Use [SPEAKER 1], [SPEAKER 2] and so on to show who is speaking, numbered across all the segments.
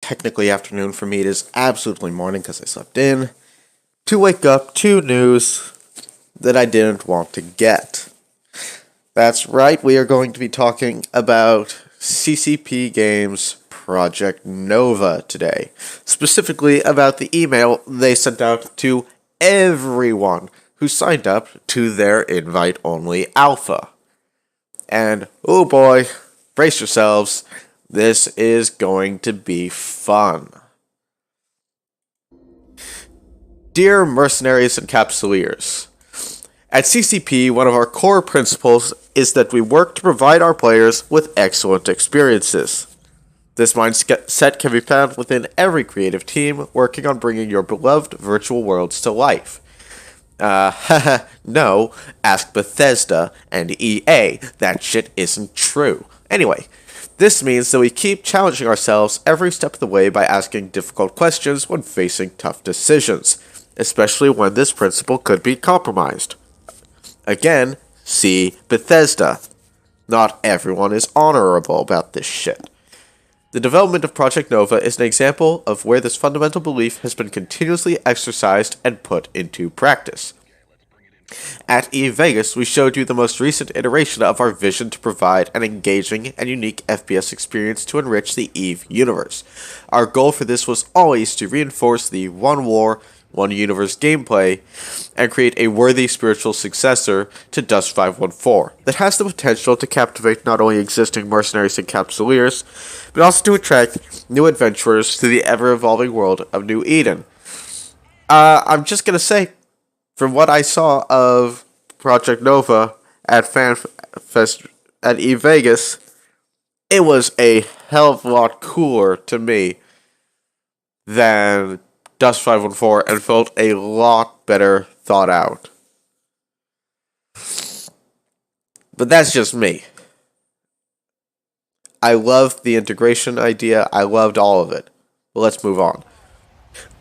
[SPEAKER 1] technically afternoon for me. It is absolutely morning because I slept in. To wake up to news that I didn't want to get. That's right, we are going to be talking about CCP Games Project Nova today. Specifically about the email they sent out to everyone who signed up to their invite-only alpha. And, oh boy, brace yourselves, this is going to be fun. Dear mercenaries and capsuleers, at CCP, one of our core principles is that we work to provide our players with excellent experiences. This mindset can be found within every creative team working on bringing your beloved virtual worlds to life. No, ask Bethesda and EA. That shit isn't true. Anyway, this means that we keep challenging ourselves every step of the way by asking difficult questions when facing tough decisions, especially when this principle could be compromised. Again, see Bethesda. Not everyone is honorable about this shit. The development of Project Nova is an example of where this fundamental belief has been continuously exercised and put into practice. At Vegas, we showed you the most recent iteration of our vision to provide an engaging and unique FPS experience to enrich the EVE universe. Our goal for this was always to reinforce the One War, One Universe gameplay and create a worthy spiritual successor to Dust 514 that has the potential to captivate not only existing mercenaries and capsuleers, but also to attract new adventurers to the ever-evolving world of New Eden. I'm just gonna say, from what I saw of Project Nova at FanFest at Vegas, it was a hell of a lot cooler to me than Dust 514 and felt a lot better thought out. But that's just me. I loved the integration idea. I loved all of it. But let's move on.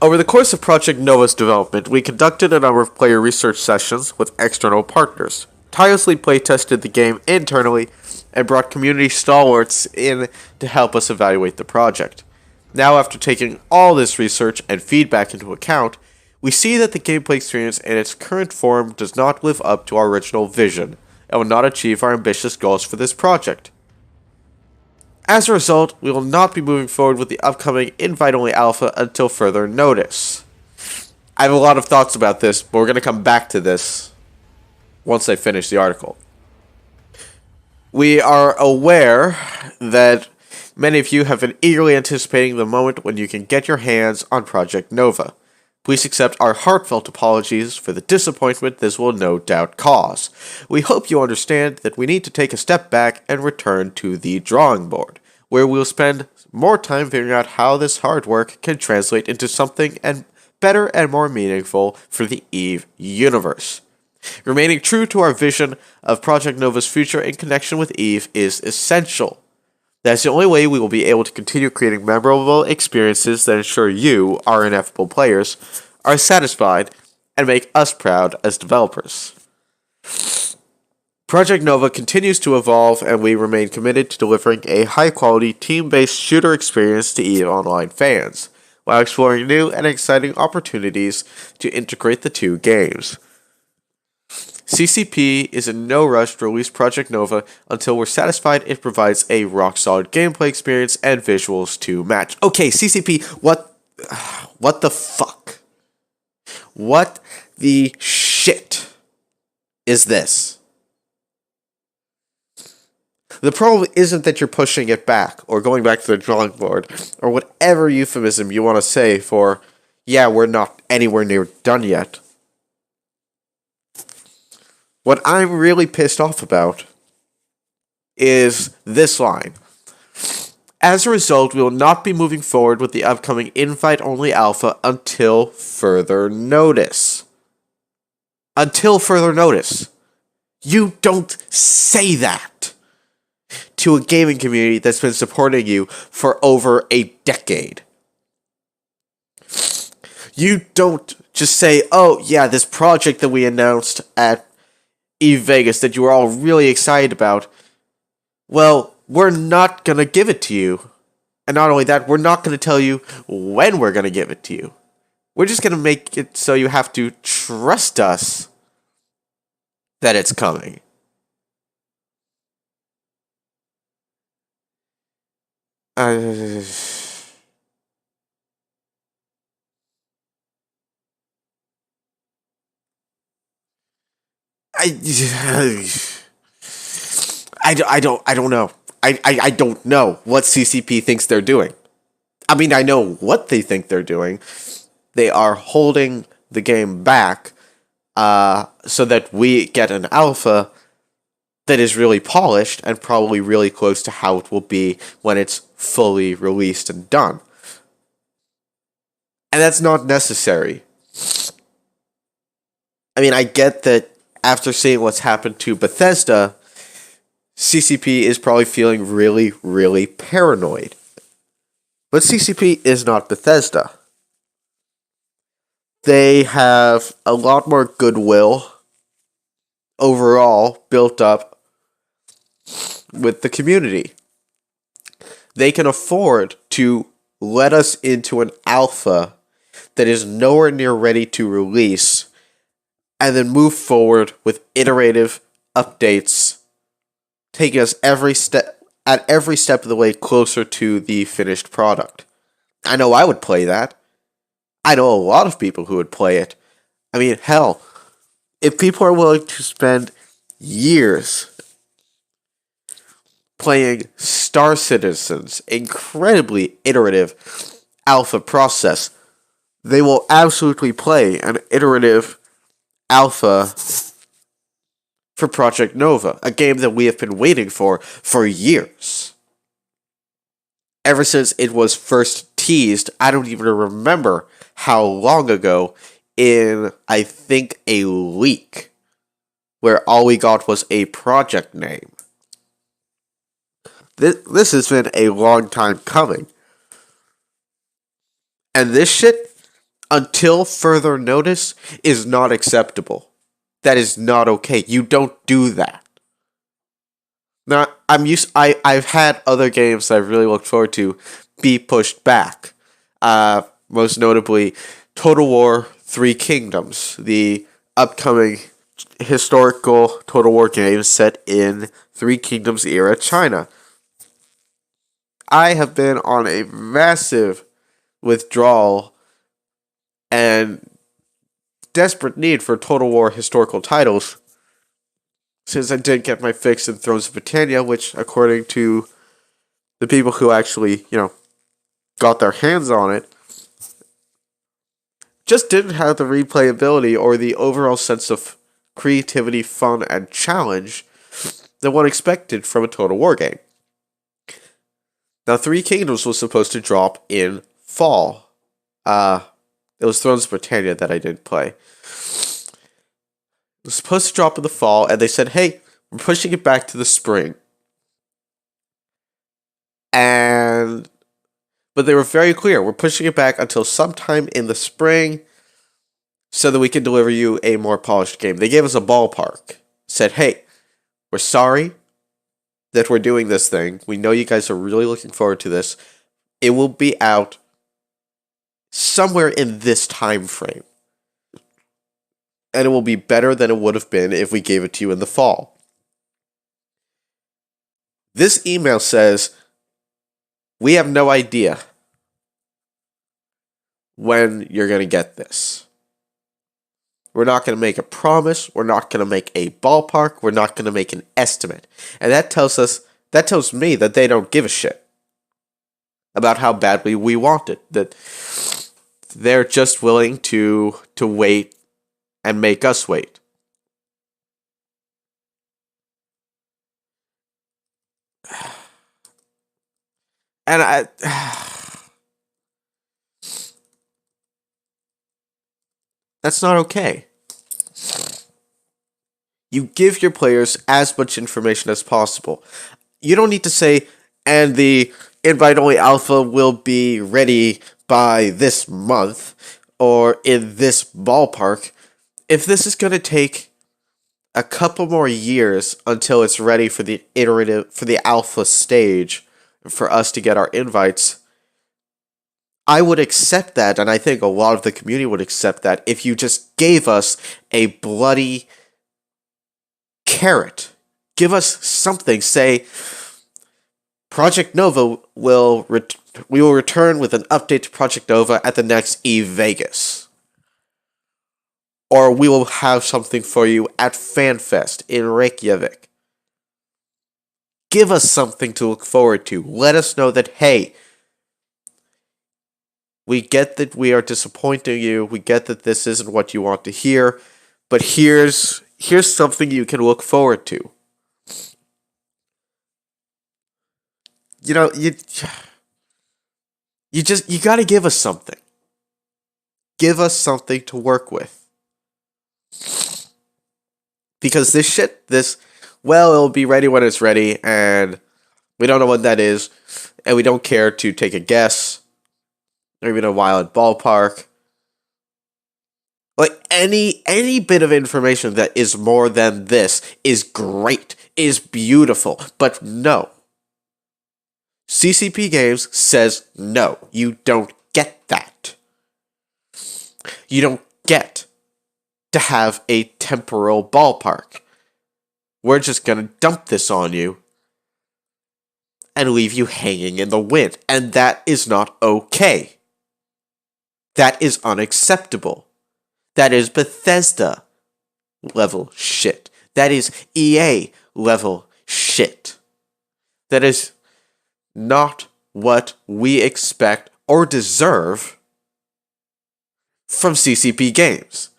[SPEAKER 1] Over the course of Project Nova's development, we conducted a number of player research sessions with external partners, tirelessly playtested the game internally, and brought community stalwarts in to help us evaluate the project. Now, after taking all this research and feedback into account, we see that the gameplay experience in its current form does not live up to our original vision, and will not achieve our ambitious goals for this project. As a result, we will not be moving forward with the upcoming invite-only alpha until further notice. I have a lot of thoughts about this, but we're going to come back to this once I finish the article. We are aware that many of you have been eagerly anticipating the moment when you can get your hands on Project Nova. Please accept our heartfelt apologies for the disappointment this will no doubt cause. We hope you understand that we need to take a step back and return to the drawing board, where we'll spend more time figuring out how this hard work can translate into something better and more meaningful for the EVE universe. Remaining true to our vision of Project Nova's future in connection with EVE is essential. That's the only way we will be able to continue creating memorable experiences that ensure you, our ineffable players, are satisfied and make us proud as developers. Project Nova continues to evolve, and we remain committed to delivering a high-quality, team-based shooter experience to EVE Online fans, while exploring new and exciting opportunities to integrate the two games. CCP is in no rush to release Project Nova until we're satisfied it provides a rock-solid gameplay experience and visuals to match. Okay, CCP, what the fuck? What the shit is this? The problem isn't that you're pushing it back, or going back to the drawing board, or whatever euphemism you want to say for, yeah, we're not anywhere near done yet. What I'm really pissed off about is this line. As a result, we will not be moving forward with the upcoming invite-only alpha until further notice. Until further notice. You don't say that to a gaming community that's been supporting you for over a decade. You don't just say, oh yeah, this project that we announced at EVE Vegas that you were all really excited about, well, we're not gonna give it to you And not only that, we're not going to tell you when we're going to give it to you. We're just going to make it so you have to trust us that it's coming. Uh, I don't know. I don't know what CCP thinks they're doing. I mean, I know what they think they're doing. They are holding the game back so that we get an alpha that is really polished and probably really close to how it will be when it's fully released and done. And that's not necessary. I mean, I get that after seeing what's happened to Bethesda, CCP is probably feeling really, really paranoid. But CCP is not Bethesda. They have a lot more goodwill overall built up with the community. They can afford to let us into an alpha that is nowhere near ready to release and then move forward with iterative updates, taking us every step of the way closer to the finished product. I know I would play that. I know a lot of people who would play it. I mean, hell, if people are willing to spend years playing Star Citizen's incredibly iterative alpha process, they will absolutely play an iterative alpha for Project Nova, a game that we have been waiting for years. Ever since it was first teased, I don't even remember how long ago, in, I think, a leak, where all we got was a project name. This has been a long time coming. And this shit, until further notice, is not acceptable. That is not okay. You don't do that. Now, I've had other games that I've really looked forward to be pushed back. Most notably, Total War 3 Kingdoms, the upcoming historical Total War game set in Three Kingdoms era China. I have been on a massive withdrawal and desperate need for Total War historical titles since I did get my fix in Thrones of Britannia, which, according to the people who actually, got their hands on it, just didn't have the replayability or the overall sense of creativity, fun, and challenge that one expected from a Total War game. Now, Three Kingdoms was supposed to drop in fall. It was Thrones of Britannia that I didn't play. It was supposed to drop in the fall, and they said, hey, we're pushing it back to the spring. But they were very clear. We're pushing it back until sometime in the spring so that we can deliver you a more polished game. They gave us a ballpark. Said, hey, we're sorry that we're doing this thing. We know you guys are really looking forward to this. It will be out somewhere in this time frame. And it will be better than it would have been if we gave it to you in the fall. This email says, we have no idea when you're going to get this. We're not going to make a promise. We're not going to make a ballpark. We're not going to make an estimate. And that tells me that they don't give a shit about how badly we want it. That they're just willing to wait and make us wait. And that's not okay. You give your players as much information as possible. You don't need to say, and the invite-only alpha will be ready by this month, or in this ballpark. If this is going to take a couple more years until it's ready for the alpha stage, for us to get our invites, I would accept that, and I think a lot of the community would accept that if you just gave us a bloody carrot. Give us something. Say, Project Nova we will return with an update to Project Nova at the next Vegas. Or we will have something for you at FanFest in Reykjavik. Give us something to look forward to. Let us know that, hey, we get that we are disappointing you. We get that this isn't what you want to hear. But here's something you can look forward to. You know, you gotta give us something. Give us something to work with. Because it'll be ready when it's ready, and we don't know what that is, and we don't care to take a guess, or even a wild ballpark. Like, any bit of information that is more than this is great, is beautiful, but no. CCP Games says no, you don't get that. You don't get to have a temporal ballpark. We're just gonna dump this on you and leave you hanging in the wind, and that is not okay. That is unacceptable. That is Bethesda level shit. That is EA level shit. That is not what we expect or deserve from CCP Games.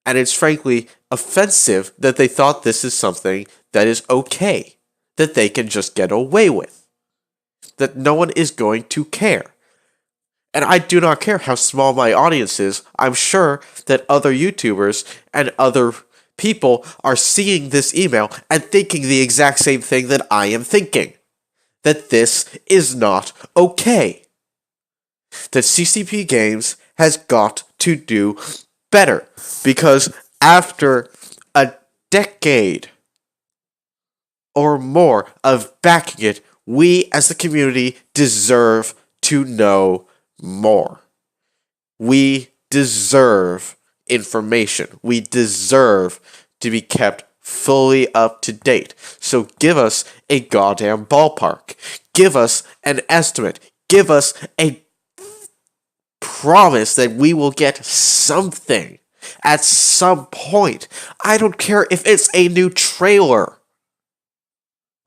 [SPEAKER 1] And it's frankly offensive that they thought this is something that is okay, that they can just get away with, that no one is going to care. And I do not care how small my audience is. I'm sure that other YouTubers and other people are seeing this email and thinking the exact same thing that I am thinking. That this is not okay. That CCP Games has got to do better. Because after a decade or more of backing it, we as the community deserve to know more. We deserve information. We deserve to be kept fully up to date. So give us a goddamn ballpark. Give us an estimate. Give us a promise that we will get something at some point. I don't care if it's a new trailer.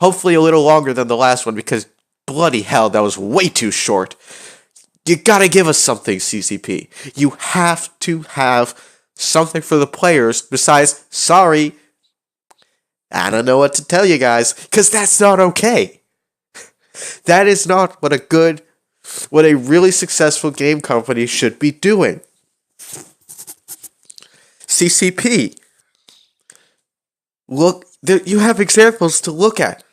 [SPEAKER 1] Hopefully a little longer than the last one, because bloody hell, that was way too short. You gotta give us something, CCP. You have to have something for the players besides, sorry, I don't know what to tell you guys, because that's not okay. That is not what a really successful game company should be doing. CCP. Look, you have examples to look at.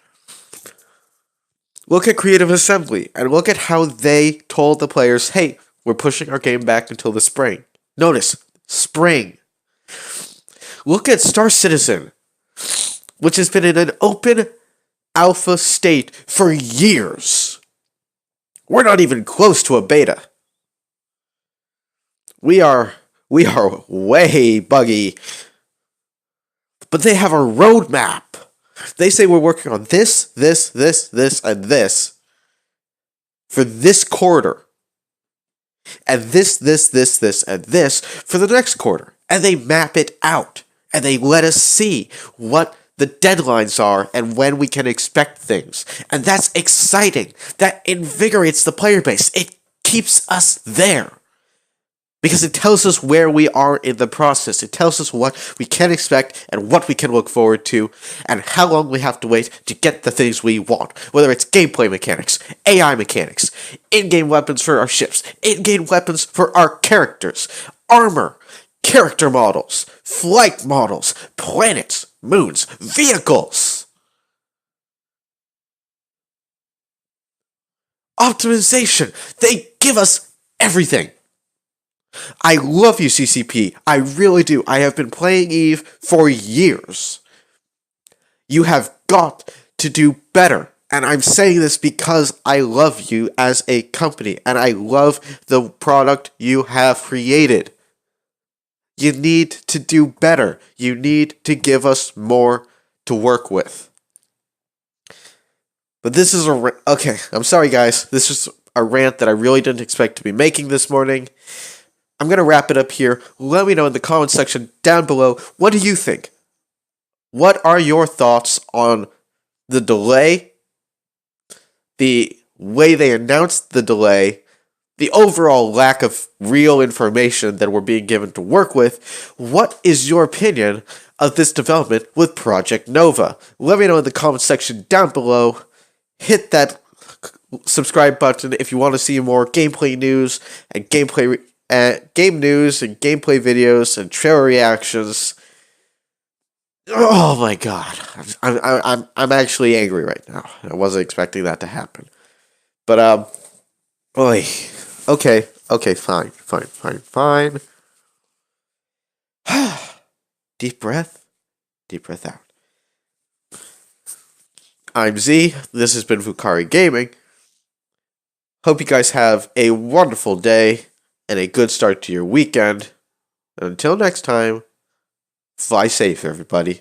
[SPEAKER 1] Look at Creative Assembly, and look at how they told the players, hey, we're pushing our game back until the spring. Notice, spring. Look at Star Citizen, which has been in an open alpha state for years. We're not even close to a beta. We are way buggy. But they have a roadmap. They say we're working on this, and this for this quarter. And this, and this for the next quarter. And they map it out. And they let us see what the deadlines are and when we can expect things. And that's exciting. That invigorates the player base. It keeps us there. Because it tells us where we are in the process. It tells us what we can expect and what we can look forward to, and how long we have to wait to get the things we want. Whether it's gameplay mechanics, AI mechanics, in-game weapons for our ships, in-game weapons for our characters, armor, character models, flight models, planets, moons, vehicles. Optimization. They give us everything. I love you, CCP. I really do. I have been playing EVE for years. You have got to do better. And I'm saying this because I love you as a company and I love the product you have created. You need to do better. You need to give us more to work with. But this is okay, I'm sorry guys. This is a rant that I really didn't expect to be making this morning. I'm going to wrap it up here. Let me know in the comment section down below, what do you think? What are your thoughts on the delay, the way they announced the delay, the overall lack of real information that we're being given to work with? What is your opinion of this development with Project Nova? Let me know in the comment section down below. Hit that subscribe button if you want to see more gameplay news and game news and gameplay videos and trailer reactions. Oh my god, I'm actually angry right now. I wasn't expecting that to happen, but oy. Okay, fine. Deep breath out. I'm Z. This has been Vucari-gaming. Hope you guys have a wonderful day and a good start to your weekend. And until next time, fly safe, everybody.